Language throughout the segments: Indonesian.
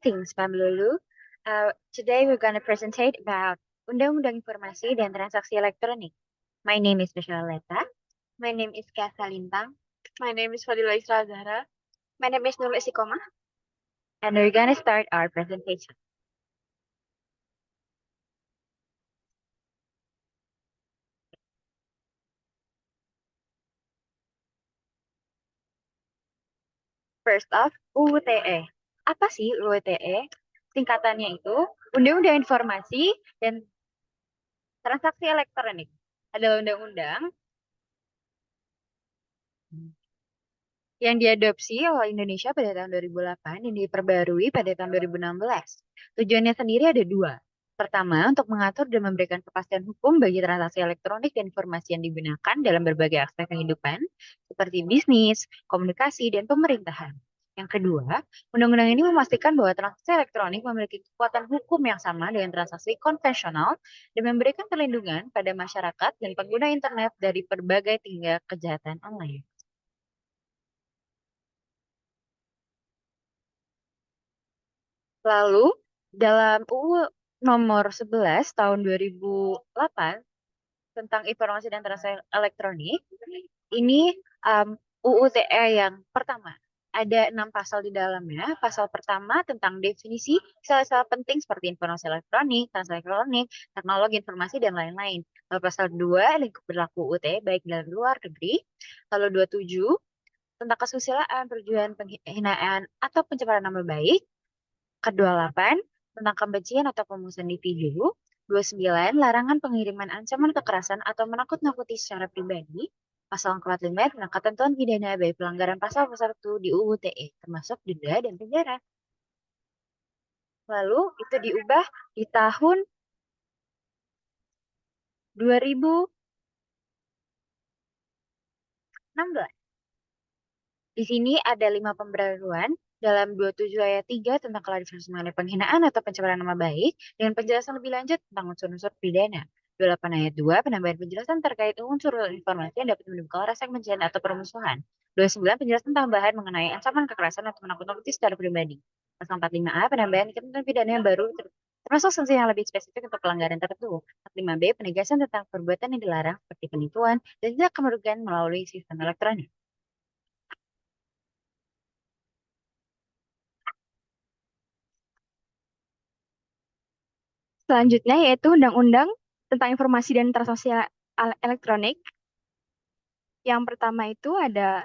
Greetings, Pamlulu. Today we're going to presentate about Undang-Undang Informasi dan Transaksi Elektronik. My name is Michelle Leta. My name is Kasa Lintang. My name is Fadila Isra Zahra. My name is Nurul Istiqomah. And we're going to start our presentation. First off, UU TE. Apa sih UU TE? Singkatannya itu Undang-Undang Informasi dan Transaksi Elektronik. Adalah undang-undang yang diadopsi oleh Indonesia pada tahun 2008 dan diperbarui pada tahun 2016. Tujuannya sendiri ada dua. Pertama, untuk mengatur dan memberikan kepastian hukum bagi transaksi elektronik dan informasi yang digunakan dalam berbagai aspek kehidupan, seperti bisnis, komunikasi, dan pemerintahan. Yang kedua, undang-undang ini memastikan bahwa transaksi elektronik memiliki kekuatan hukum yang sama dengan transaksi konvensional dan memberikan perlindungan pada masyarakat dan pengguna internet dari berbagai tindak kejahatan online. Lalu, dalam UU nomor 11 tahun 2008 tentang informasi dan transaksi elektronik, ini UU TE yang pertama. Ada 6 pasal di dalamnya. Pasal pertama tentang definisi istilah-istilah penting seperti informasi elektronik, transaksi elektronik, teknologi informasi, dan lain-lain. Lalu pasal 2, lingkup berlaku UU TE baik dalam luar negeri. Lalu 27, tentang kesusilaan, perjudian, penghinaan, atau pencemaran nama baik. Ke-28, tentang kebencian atau pemusuhan individu. 29, larangan pengiriman ancaman kekerasan atau menakut-nakuti secara pribadi. Pasal 45, tentang ketentuan pidana bagi pelanggaran pasal-pasal itu di UU TE, termasuk denda dan penjara. Lalu itu diubah di tahun 2016. Di sini ada 5 pembaruan dalam 27 ayat 3 tentang klarifikasi mengenai penghinaan atau pencemaran nama baik dengan penjelasan lebih lanjut tentang unsur-unsur pidana. 28 ayat 2 penambahan penjelasan terkait unsur informasi yang dapat menimbulkan rasa kebencian atau permusuhan. 29 penjelasan tambahan mengenai ancaman kekerasan atau menakut-nakuti secara pribadi. Pasal 45A penambahan ketentuan pidana yang baru termasuk sanksi yang lebih spesifik untuk pelanggaran tertentu. 45B penegasan tentang perbuatan yang dilarang seperti penipuan dan tindak kemerugian melalui sistem elektronik. Selanjutnya yaitu Undang-Undang tentang Informasi dan Transaksi Elektronik. Yang pertama itu ada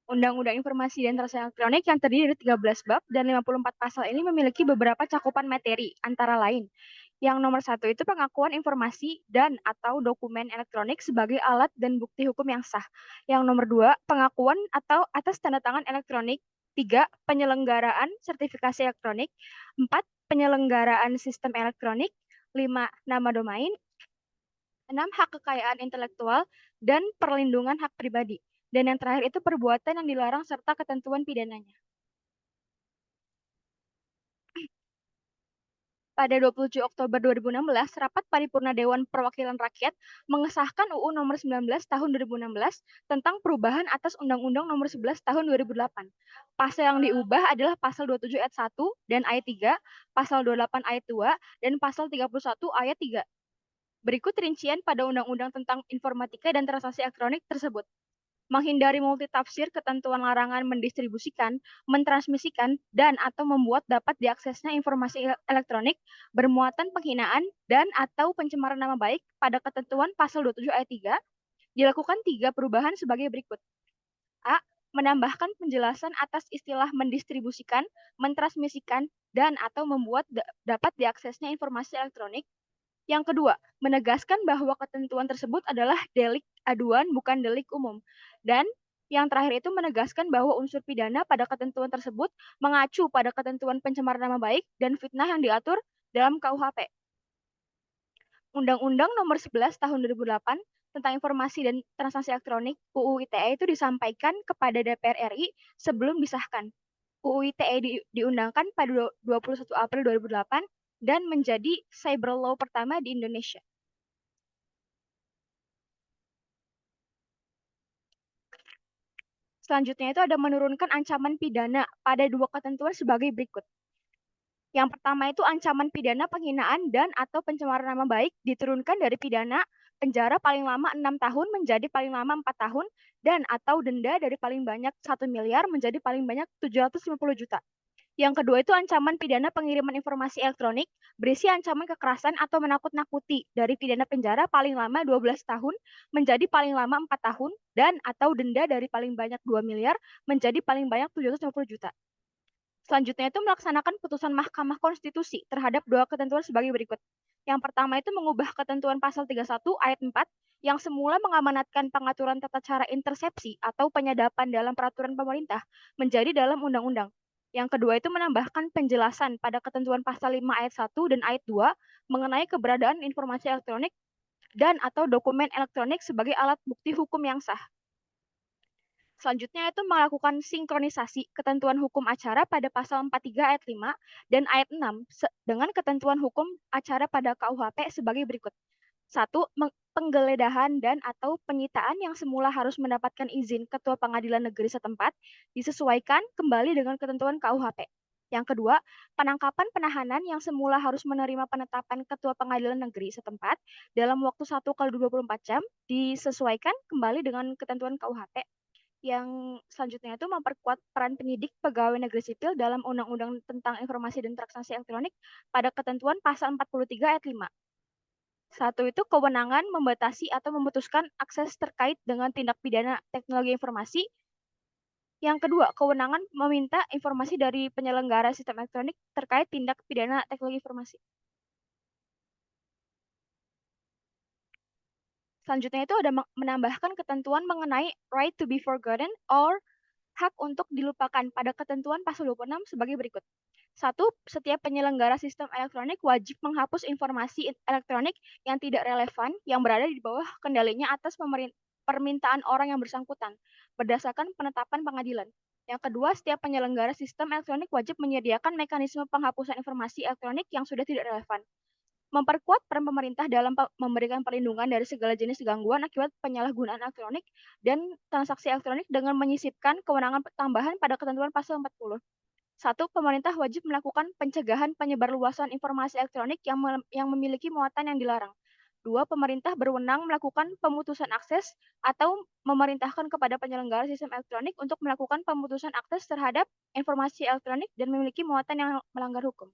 Undang-Undang Informasi dan Transaksi Elektronik yang terdiri dari 13 bab dan 54 pasal ini memiliki beberapa cakupan materi, antara lain. Yang nomor 1 itu pengakuan informasi dan atau dokumen elektronik sebagai alat dan bukti hukum yang sah. Yang nomor 2, pengakuan atau atas tanda tangan elektronik. 3, penyelenggaraan sertifikasi elektronik. 4, penyelenggaraan sistem elektronik. 5, nama domain. 6, hak kekayaan intelektual dan perlindungan hak pribadi. Dan yang terakhir itu perbuatan yang dilarang serta ketentuan pidananya. Pada 27 Oktober 2016, Rapat Paripurna Dewan Perwakilan Rakyat mengesahkan UU Nomor 19 Tahun 2016 tentang perubahan atas Undang-Undang Nomor 11 Tahun 2008. Pasal yang diubah adalah Pasal 27 ayat 1 dan ayat 3, Pasal 28 ayat 2, dan Pasal 31 ayat 3. Berikut rincian pada Undang-Undang tentang Informatika dan Transaksi Elektronik tersebut. Menghindari multitafsir ketentuan larangan mendistribusikan, mentransmisikan, dan atau membuat dapat diaksesnya informasi elektronik bermuatan penghinaan dan atau pencemaran nama baik pada ketentuan pasal 27 ayat 3, dilakukan 3 perubahan sebagai berikut. A. Menambahkan penjelasan atas istilah mendistribusikan, mentransmisikan, dan atau membuat dapat diaksesnya informasi elektronik. Yang kedua, menegaskan bahwa ketentuan tersebut adalah delik aduan bukan delik umum. Dan yang terakhir itu menegaskan bahwa unsur pidana pada ketentuan tersebut mengacu pada ketentuan pencemaran nama baik dan fitnah yang diatur dalam KUHP. Undang-Undang Nomor 11 Tahun 2008 tentang Informasi dan Transaksi Elektronik UU ITE itu disampaikan kepada DPR RI sebelum disahkan. UU ITE diundangkan pada 21 April 2008 dan menjadi cyber law pertama di Indonesia. Selanjutnya itu ada menurunkan ancaman pidana pada dua ketentuan sebagai berikut. Yang pertama itu ancaman pidana penghinaan dan atau pencemaran nama baik diturunkan dari pidana penjara paling lama 6 tahun menjadi paling lama 4 tahun dan atau denda dari paling banyak 1 miliar menjadi paling banyak 750 juta. Yang kedua itu ancaman pidana pengiriman informasi elektronik berisi ancaman kekerasan atau menakut-nakuti dari pidana penjara paling lama 12 tahun menjadi paling lama 4 tahun dan atau denda dari paling banyak 2 miliar menjadi paling banyak 750 juta. Selanjutnya itu melaksanakan putusan Mahkamah Konstitusi terhadap dua ketentuan sebagai berikut. Yang pertama itu mengubah ketentuan pasal 31 ayat 4 yang semula mengamanatkan pengaturan tata cara intersepsi atau penyadapan dalam peraturan pemerintah menjadi dalam undang-undang. Yang kedua itu menambahkan penjelasan pada ketentuan pasal 5 ayat 1 dan ayat 2 mengenai keberadaan informasi elektronik dan atau dokumen elektronik sebagai alat bukti hukum yang sah. Selanjutnya itu melakukan sinkronisasi ketentuan hukum acara pada pasal 43 ayat 5 dan ayat 6 dengan ketentuan hukum acara pada KUHP sebagai berikut. 1. Penggeledahan dan atau penyitaan yang semula harus mendapatkan izin Ketua Pengadilan Negeri setempat disesuaikan kembali dengan ketentuan KUHP. Yang kedua, penangkapan penahanan yang semula harus menerima penetapan Ketua Pengadilan Negeri setempat dalam waktu 1 kali 24 jam disesuaikan kembali dengan ketentuan KUHP. Yang selanjutnya itu memperkuat peran penyidik pegawai negeri sipil dalam Undang-Undang tentang Informasi dan Transaksi Elektronik pada ketentuan pasal 43 ayat 5. Satu itu kewenangan membatasi atau memutuskan akses terkait dengan tindak pidana teknologi informasi. Yang kedua, kewenangan meminta informasi dari penyelenggara sistem elektronik terkait tindak pidana teknologi informasi. Selanjutnya itu ada menambahkan ketentuan mengenai right to be forgotten or hak untuk dilupakan pada ketentuan pasal 26 sebagai berikut. 1. Setiap penyelenggara sistem elektronik wajib menghapus informasi elektronik yang tidak relevan yang berada di bawah kendalinya atas permintaan orang yang bersangkutan berdasarkan penetapan pengadilan. Yang kedua, setiap penyelenggara sistem elektronik wajib menyediakan mekanisme penghapusan informasi elektronik yang sudah tidak relevan. Memperkuat peran pemerintah dalam memberikan perlindungan dari segala jenis gangguan akibat penyalahgunaan elektronik dan transaksi elektronik dengan menyisipkan kewenangan tambahan pada ketentuan pasal 40. 1. Pemerintah wajib melakukan pencegahan penyebarluasan informasi elektronik yang memiliki muatan yang dilarang. 2. Pemerintah berwenang melakukan pemutusan akses atau memerintahkan kepada penyelenggara sistem elektronik untuk melakukan pemutusan akses terhadap informasi elektronik dan memiliki muatan yang melanggar hukum.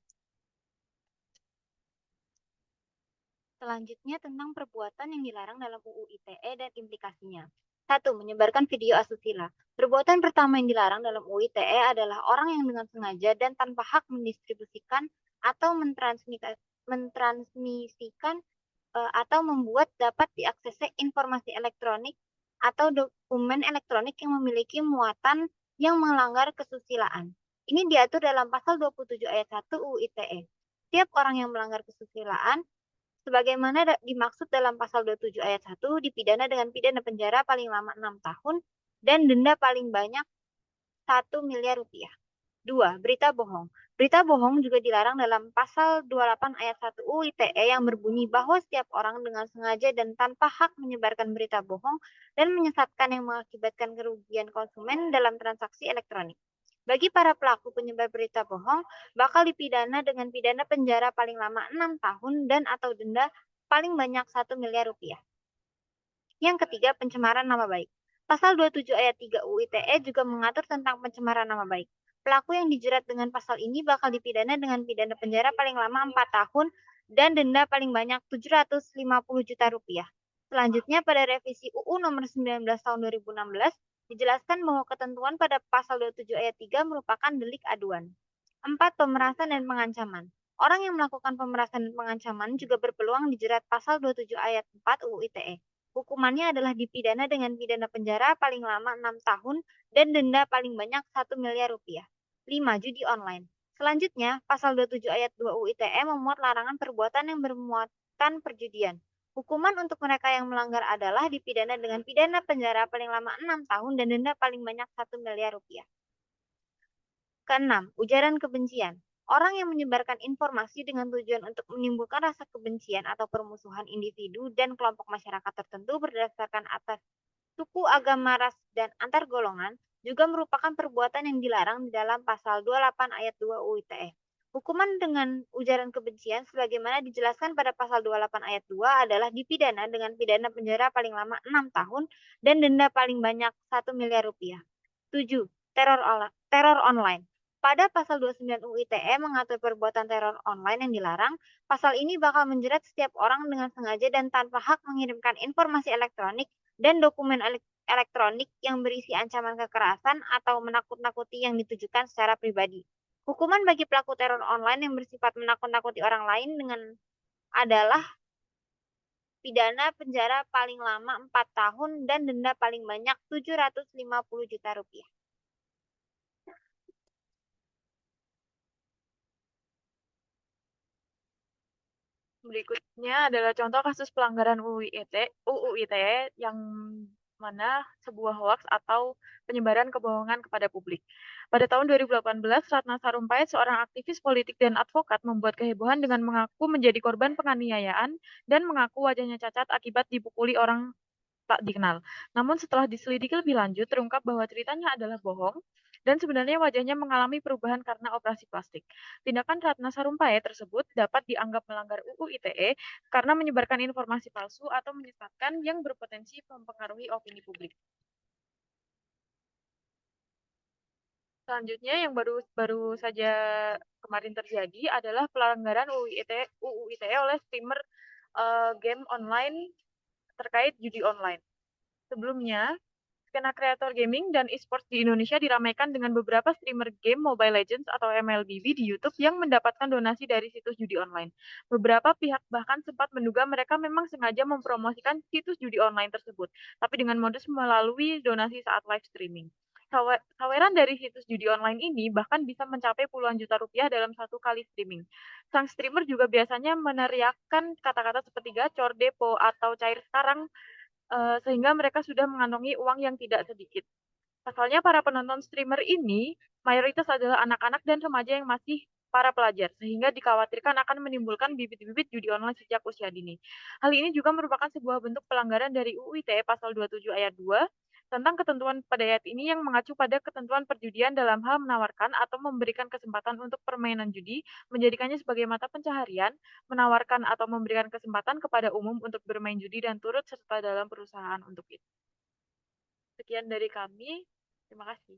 Selanjutnya tentang perbuatan yang dilarang dalam UU ITE dan implikasinya. 1. Menyebarkan video asusila. Perbuatan pertama yang dilarang dalam UU ITE adalah orang yang dengan sengaja dan tanpa hak mendistribusikan atau mentransmisikan atau membuat dapat diaksesnya informasi elektronik atau dokumen elektronik yang memiliki muatan yang melanggar kesusilaan. Ini diatur dalam pasal 27 ayat 1 UU ITE. Setiap orang yang melanggar kesusilaan sebagaimana dimaksud dalam pasal 27 ayat 1 dipidana dengan pidana penjara paling lama 6 tahun dan denda paling banyak 1 miliar rupiah. 2. Berita bohong. Berita bohong juga dilarang dalam pasal 28 ayat 1 UU ITE yang berbunyi bahwa setiap orang dengan sengaja dan tanpa hak menyebarkan berita bohong dan menyesatkan yang mengakibatkan kerugian konsumen dalam transaksi elektronik. Bagi para pelaku penyebar berita bohong, bakal dipidana dengan pidana penjara paling lama 6 tahun dan atau denda paling banyak 1 miliar rupiah. Yang ketiga, pencemaran nama baik. Pasal 27 ayat 3 UU ITE juga mengatur tentang pencemaran nama baik. Pelaku yang dijerat dengan pasal ini bakal dipidana dengan pidana penjara paling lama 4 tahun dan denda paling banyak 750 juta rupiah. Selanjutnya, pada revisi UU nomor 19 tahun 2016, dijelaskan bahwa ketentuan pada pasal 27 ayat 3 merupakan delik aduan. 4. Pemerasan dan pengancaman. Orang yang melakukan pemerasan dan pengancaman juga berpeluang dijerat pasal 27 ayat 4 UU ITE. Hukumannya adalah dipidana dengan pidana penjara paling lama 6 tahun dan denda paling banyak 1 miliar rupiah. 5. Judi online. Selanjutnya, pasal 27 ayat 2 UU ITE memuat larangan perbuatan yang bermuatan perjudian. Hukuman untuk mereka yang melanggar adalah dipidana dengan pidana penjara paling lama 6 tahun dan denda paling banyak 1 miliar rupiah. Keenam, ujaran kebencian. Orang yang menyebarkan informasi dengan tujuan untuk menimbulkan rasa kebencian atau permusuhan individu dan kelompok masyarakat tertentu berdasarkan atas suku, agama, ras, dan antar golongan, juga merupakan perbuatan yang dilarang di dalam pasal 28 ayat 2 UU ITE. Hukuman dengan ujaran kebencian sebagaimana dijelaskan pada pasal 28 ayat 2 adalah dipidana dengan pidana penjara paling lama 6 tahun dan denda paling banyak 1 miliar rupiah. 7. Teror online. Pada pasal 29 UU ITE mengatur perbuatan teror online yang dilarang. Pasal ini bakal menjerat setiap orang dengan sengaja dan tanpa hak mengirimkan informasi elektronik dan dokumen elektronik yang berisi ancaman kekerasan atau menakut-nakuti yang ditujukan secara pribadi. Hukuman bagi pelaku teror online yang bersifat menakut-nakuti orang lain adalah pidana penjara paling lama 4 tahun dan denda paling banyak 750 juta rupiah. Berikutnya adalah contoh kasus pelanggaran UU ITE yang mana sebuah hoaks atau penyebaran kebohongan kepada publik. Pada tahun 2018, Ratna Sarumpait, seorang aktivis politik dan advokat, membuat kehebohan dengan mengaku menjadi korban penganiayaan dan mengaku wajahnya cacat akibat dipukuli orang tak dikenal. Namun setelah diselidiki lebih lanjut, terungkap bahwa ceritanya adalah bohong dan sebenarnya wajahnya mengalami perubahan karena operasi plastik. Tindakan Ratna Sarumpait tersebut dapat dianggap melanggar UU ITE karena menyebarkan informasi palsu atau menyesatkan yang berpotensi mempengaruhi opini publik. Selanjutnya yang baru baru saja kemarin terjadi adalah pelanggaran UU ITE oleh streamer game online terkait judi online. Sebelumnya, skena kreator gaming dan e-sports di Indonesia diramaikan dengan beberapa streamer game Mobile Legends atau MLBB di YouTube yang mendapatkan donasi dari situs judi online. Beberapa pihak bahkan sempat menduga mereka memang sengaja mempromosikan situs judi online tersebut, tapi dengan modus melalui donasi saat live streaming. Saweran dari situs judi online ini bahkan bisa mencapai puluhan juta rupiah dalam satu kali streaming. Sang streamer juga biasanya meneriakkan kata-kata seperti gacor, depo, atau cair sekarang sehingga mereka sudah mengantongi uang yang tidak sedikit. Pasalnya para penonton streamer ini mayoritas adalah anak-anak dan remaja yang masih para pelajar, sehingga dikhawatirkan akan menimbulkan bibit-bibit judi online sejak usia dini. Hal ini juga merupakan sebuah bentuk pelanggaran dari UU ITE pasal 27 ayat 2 tentang ketentuan pada ayat ini yang mengacu pada ketentuan perjudian dalam hal menawarkan atau memberikan kesempatan untuk permainan judi, menjadikannya sebagai mata pencaharian, menawarkan atau memberikan kesempatan kepada umum untuk bermain judi dan turut serta dalam perusahaan untuk itu. Sekian dari kami. Terima kasih.